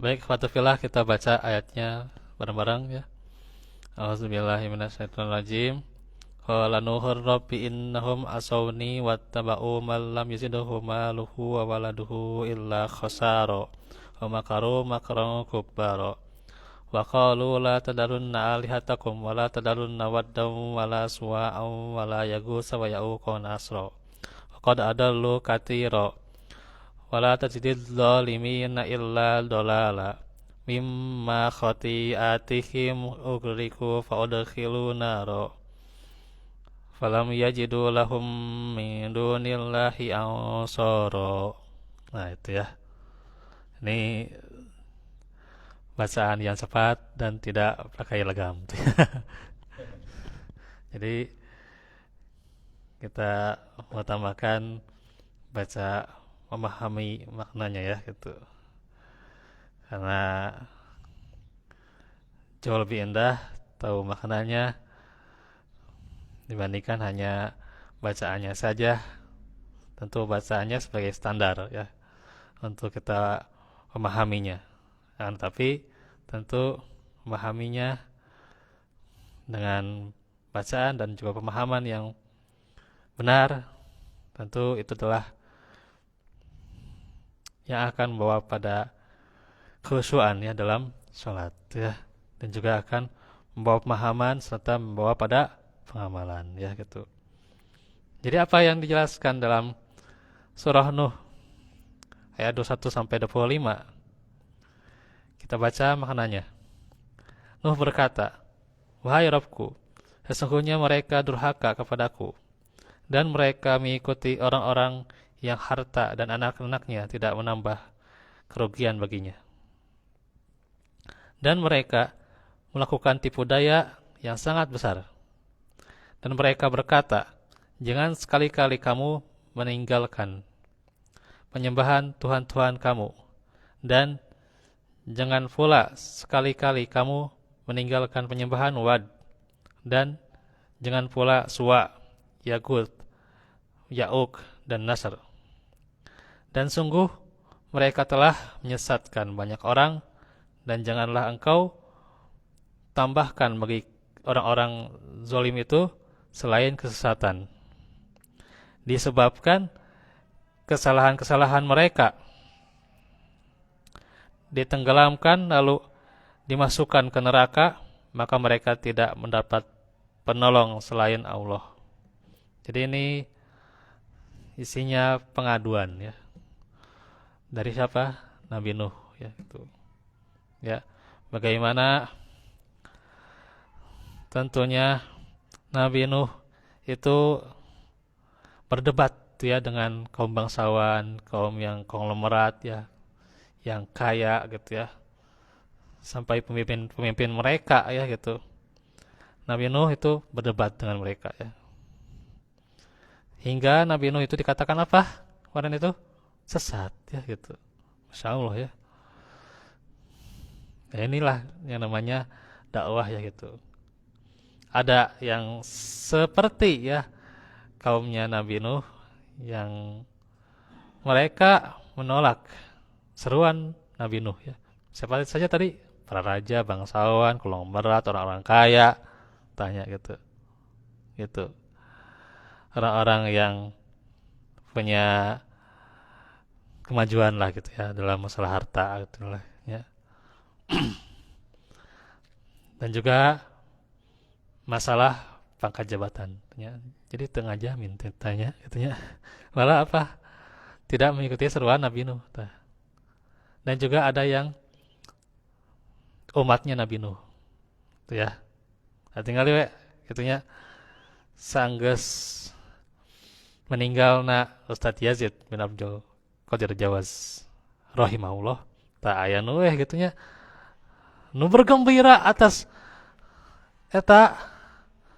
Baik, Fatufillah, kita baca ayatnya bareng-bareng ya. Auzubillahiminasyaitonirrajim. Qala Nuhur rabbi innahum asawni wattaba'u man lam yazidhu maluhu wa waladuhu illa khasara wa makaru makran kubbara wa qalu la tadarunna alihatakum wa la tadarunna waddan wa la suwa'an wa la yaghutsa wa ya'uqa wa nasra wa qad adallu katsira wa la tazidil zalimina illa dolala mimma khati'atihim ugriku fa udkhilu nara falam yajidu lahum min dunillahi ansara. Nah, itu ya. Ini bacaan yang cepat dan tidak pakai legam. Jadi kita mau tambahkan baca memahami maknanya ya gitu. Karena jauh lebih indah tahu maknanya dibandingkan hanya bacaannya saja. Tentu bacaannya sebagai standar ya untuk kita memahaminya. Nah, tapi tentu memahaminya dengan bacaan dan juga pemahaman yang benar, tentu itu adalah yang akan membawa pada khusyuan ya dalam sholat ya, dan juga akan membawa pemahaman serta membawa pada pengamalan ya gitu. Jadi apa yang dijelaskan dalam surah Nuh ayat 21 sampai 25? Kita baca maknanya. Nuh berkata, "Wahai Rabbku, sesungguhnya mereka durhaka kepadaku dan mereka mengikuti orang-orang yang harta dan anak-anaknya tidak menambah kerugian baginya. Dan mereka melakukan tipu daya yang sangat besar. Dan mereka berkata, jangan sekali-kali kamu meninggalkan penyembahan Tuhan-Tuhan kamu. Dan jangan pula sekali-kali kamu meninggalkan penyembahan Wad. Dan jangan pula Suwa, Yagut, Ya'uk, dan Nasr. Dan sungguh mereka telah menyesatkan banyak orang, dan janganlah engkau tambahkan bagi orang-orang zalim itu selain kesesatan. Disebabkan kesalahan-kesalahan mereka ditenggelamkan lalu dimasukkan ke neraka, maka mereka tidak mendapat penolong selain Allah." Jadi ini isinya pengaduan ya. Dari siapa? Nabi Nuh ya itu. Ya, bagaimana tentunya Nabi Nuh itu berdebat ya dengan kaum bangsawan, kaum yang konglomerat ya, yang kaya gitu ya. Sampai pemimpin-pemimpin mereka ya gitu. Nabi Nuh itu berdebat dengan mereka ya. Hingga Nabi Nuh itu dikatakan apa? Kemarin itu sesat ya gitu. Masya Allah ya. Ya inilah yang namanya dakwah ya gitu. Ada yang seperti ya kaumnya Nabi Nuh yang mereka menolak seruan Nabi Nuh ya. Siapa saja tadi? Para raja, bangsawan, konglomerat, orang-orang kaya, tanya gitu. Gitu. Orang-orang yang punya kemajuan lah gitu ya dalam masalah harta gitu lah ya. Dan juga masalah pangkat jabatan ya. Jadi tengah jamin tanya gitu ya. Malah apa? Tidak mengikuti seruan Nabi Nuh. Dan juga ada yang umatnya Nabi Nuh. Itu ya. Nah, tinggal we gitunya sanggeus meninggal na Ustadz Yazid bin Abdul Qadir Jawaz rahimahullah. Tak aya nu gitunya nu bergembira atas eta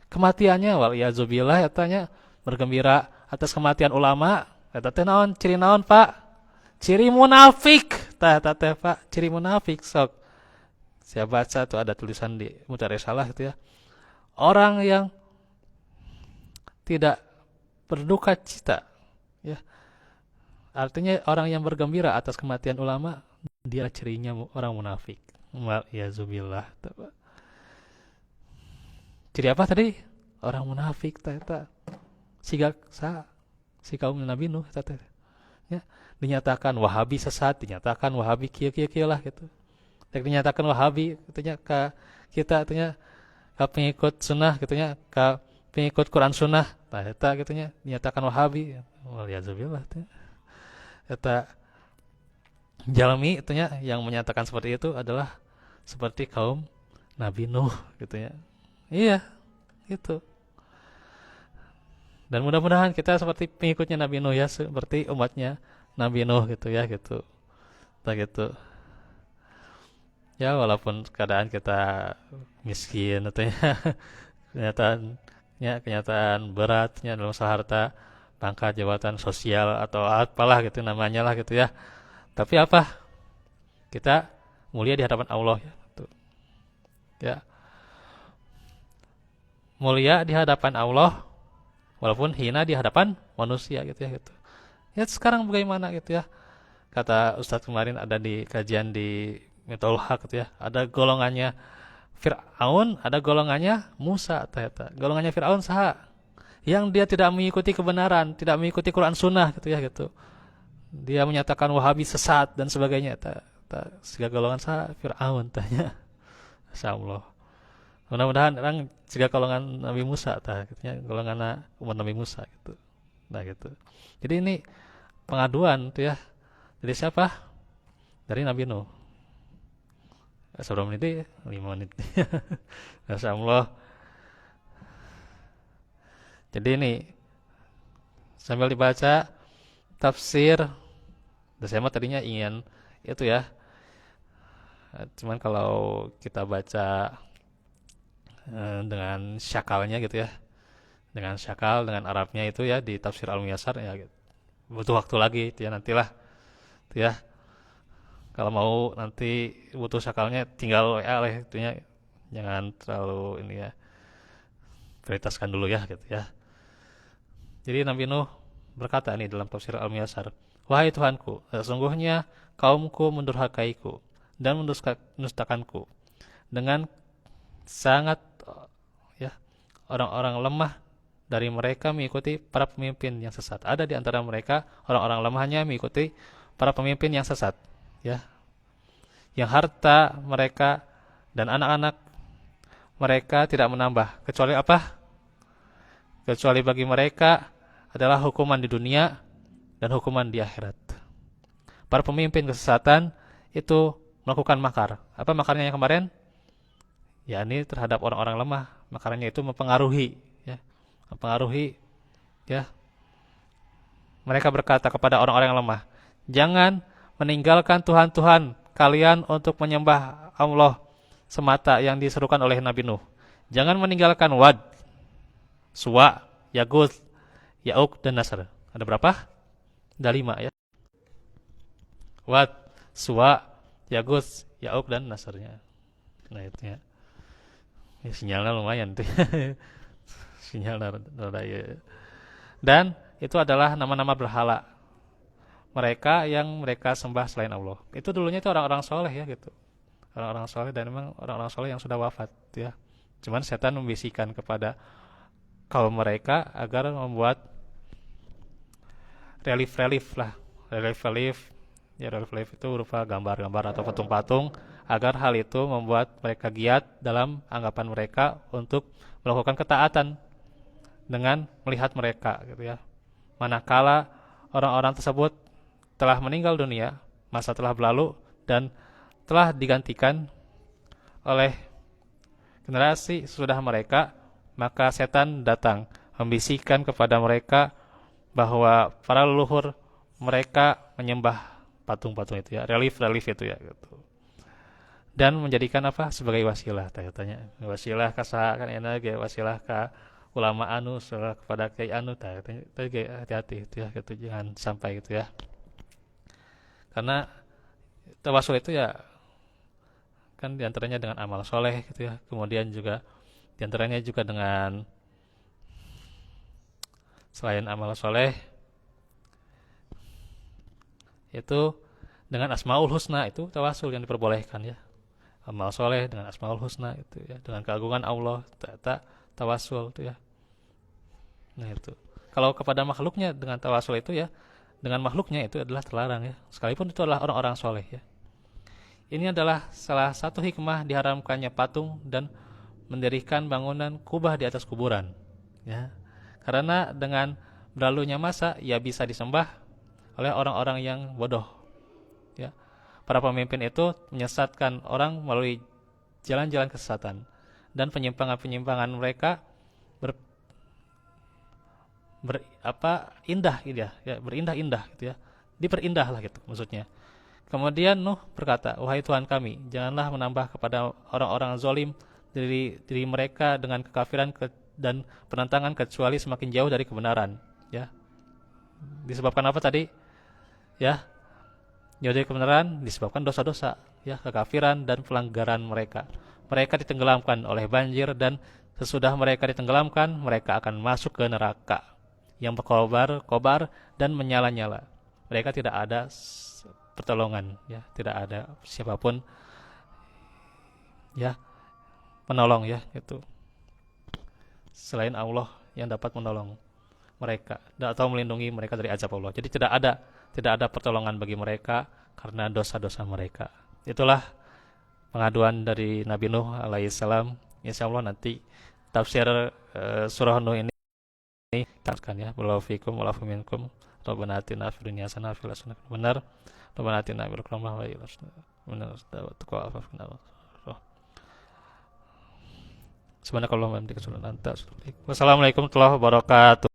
kematiannya, wal iazubillah, etanya bergembira atas kematian ulama. Eta teh naon? Ciri naon, Pak? Ciri munafik. Tah eta teh, Pak, ciri munafik. Sok saya baca tuh ada tulisan di Mutaresalah gitu ya. Orang yang tidak berduka cita ya. Artinya orang yang bergembira atas kematian ulama dia cirinya orang munafik. Ya zubillah. Ciri apa tadi? Orang munafik ternyata. Si kaum Nabi Nuh teh ya, dinyatakan Wahabi sesat, dinyatakan Wahabi kieu lah gitu. Dinyatakan Wahabi katanya ka kita katanya ka pengikut sunnah katanya ka pengikut Quran sunnah. Tah eta katanya dinyatakan Wahabi. Waliyadzubillah teh. Eta jalmi katanya yang menyatakan seperti itu adalah seperti kaum Nabi Nuh gitu ya. Iya, gitu. Dan mudah-mudahan kita seperti pengikutnya Nabi Nuh ya, seperti umatnya Nabi Nuh gitu ya, gitu. Tak gitu. Ya walaupun keadaan kita miskin atau ya, kenyataan beratnya dalam masalah harta, pangkat, jabatan sosial atau apalah gitu namanya lah gitu ya. Tapi apa? Kita mulia di hadapan Allah ya. Gitu. Ya. Mulia di hadapan Allah walaupun hina di hadapan manusia gitu ya gitu. Ya sekarang bagaimana gitu ya? Kata Ustadz kemarin ada di kajian di Miftahul Haq gitu ya. Ada golongannya Fir'aun, ada golongannya Musa ternyata. Golongannya Fir'aun saha? Yang dia tidak mengikuti kebenaran, tidak mengikuti Quran Sunnah gitu ya gitu. Dia menyatakan Wahabi sesat dan sebagainya. Segala golongan saha? Fir'aun tanya. Masyaallah. Mudah-mudahan orang juga golongan Nabi Musa katanya golongan umat Nabi Musa gitu. Nah gitu. Jadi ini pengaduan tuh ya. Dari siapa? Dari Nabi Nuh. Seberapa menit ya? 5 menit. Masyaallah. Jadi ini sambil dibaca tafsir. Dan saya mah tadinya ingin itu ya. Cuman kalau kita baca dengan syakalnya gitu ya, dengan syakal dengan Arabnya itu ya di tafsir Al-Muyassar ya gitu. Butuh waktu lagi itu ya nantilah itu ya, kalau mau nanti butuh syakalnya tinggal WA lah itu ya, jangan terlalu ini ya, prioritaskan dulu ya gitu ya. Jadi Nabi Nuh berkata nih dalam tafsir Al-Muyassar, wahai Tuhanku, sesungguhnya kaumku mendurhakaiku dan mendustakanku dengan sangat ya, orang-orang lemah dari mereka mengikuti para pemimpin yang sesat. Ada di antara mereka orang-orang lemahnya mengikuti para pemimpin yang sesat, ya. Yang harta mereka dan anak-anak mereka tidak menambah kecuali apa? Kecuali bagi mereka adalah hukuman di dunia dan hukuman di akhirat. Para pemimpin kesesatan itu melakukan makar. Apa makarnya yang kemarin? Ya ini terhadap orang-orang lemah, makarnya itu mempengaruhi ya. Mereka berkata kepada orang-orang yang lemah, jangan meninggalkan Tuhan-Tuhan kalian untuk menyembah Allah semata yang diserukan oleh Nabi Nuh. Jangan meninggalkan Wad, Suwa, Yaguth, Ya'uq dan Nasr. Ada berapa? Ada 5 ya. Wad, Suwa, Yaguth, Ya'uq dan Nasrnya. Nah itu ya. Sinyalnya lumayan tuh. Sinyalnya rada ya. Dan itu adalah nama-nama berhala mereka yang mereka sembah selain Allah. Itu dulunya itu orang-orang soleh ya gitu. Orang-orang soleh dan memang orang-orang soleh yang sudah wafat ya. Cuman setan membisikkan kepada kaum mereka agar membuat relief lah. Relief itu berupa gambar-gambar atau patung-patung agar hal itu membuat mereka giat dalam anggapan mereka untuk melakukan ketaatan dengan melihat mereka gitu ya. Manakala orang-orang tersebut telah meninggal dunia, masa telah berlalu dan telah digantikan oleh generasi sesudah mereka, maka setan datang membisikkan kepada mereka bahwa para leluhur mereka menyembah patung-patung itu ya, relief itu ya gitu. Dan menjadikan apa sebagai wasilah tanya wasilah ka kan enak ge wasilah ka ulama anu kepada kiai anu tanya hati-hati itu ya gitu, jangan sampai gitu ya, karena tawasul itu ya kan diantaranya dengan amal soleh gitu ya, kemudian juga diantaranya juga dengan selain amal soleh itu dengan Asmaul Husna, itu tawasul yang diperbolehkan ya. Amal soleh dengan Asmaul Husna itu ya, dengan keagungan Allah, tawasul itu ya. Nah itu. Kalau kepada makhluknya dengan tawasul itu ya, dengan makhluknya itu adalah terlarang ya. Sekalipun itu adalah orang-orang soleh ya. Ini adalah salah satu hikmah diharamkannya patung dan mendirikan bangunan kubah di atas kuburan ya. Karena dengan berlalunya masa ia bisa disembah oleh orang-orang yang bodoh ya. Para pemimpin itu menyesatkan orang melalui jalan-jalan kesesatan, dan penyimpangan-penyimpangan mereka ber, indah gitu ya, berindah-indah gitu ya. Diperindah lah gitu maksudnya. Kemudian Nuh berkata, "Wahai Tuhan kami, janganlah menambah kepada orang-orang zalim diri mereka dengan kekafiran dan penentangan kecuali semakin jauh dari kebenaran." Ya. Disebabkan apa tadi? Ya. Jauh dari kebenaran disebabkan dosa-dosa, ya, kekafiran dan pelanggaran mereka. Mereka ditenggelamkan oleh banjir, dan sesudah mereka ditenggelamkan, mereka akan masuk ke neraka yang berkobar dan menyala-nyala. Mereka tidak ada pertolongan ya, tidak ada siapapun ya menolong ya, itu selain Allah yang dapat menolong mereka atau melindungi mereka dari azab Allah. Jadi tidak ada pertolongan bagi mereka karena dosa-dosa mereka. Itulah pengaduan dari Nabi Nuh alaihissalam. Insyaallah nanti tafsir surah Nuh ini kan ya. Wallahu fikum wa minkum. Rabbana atina fid dunya hasanah wa fil akhirati hasanah. Rabbana atina bil rahmah wa benar taqwa afafna. Subhanakallahumma wa bihamdika asyhadu an la ilaha illa anta astaghfiruka wa atubu ilaik. Wassalamualaikum warahmatullahi wabarakatuh.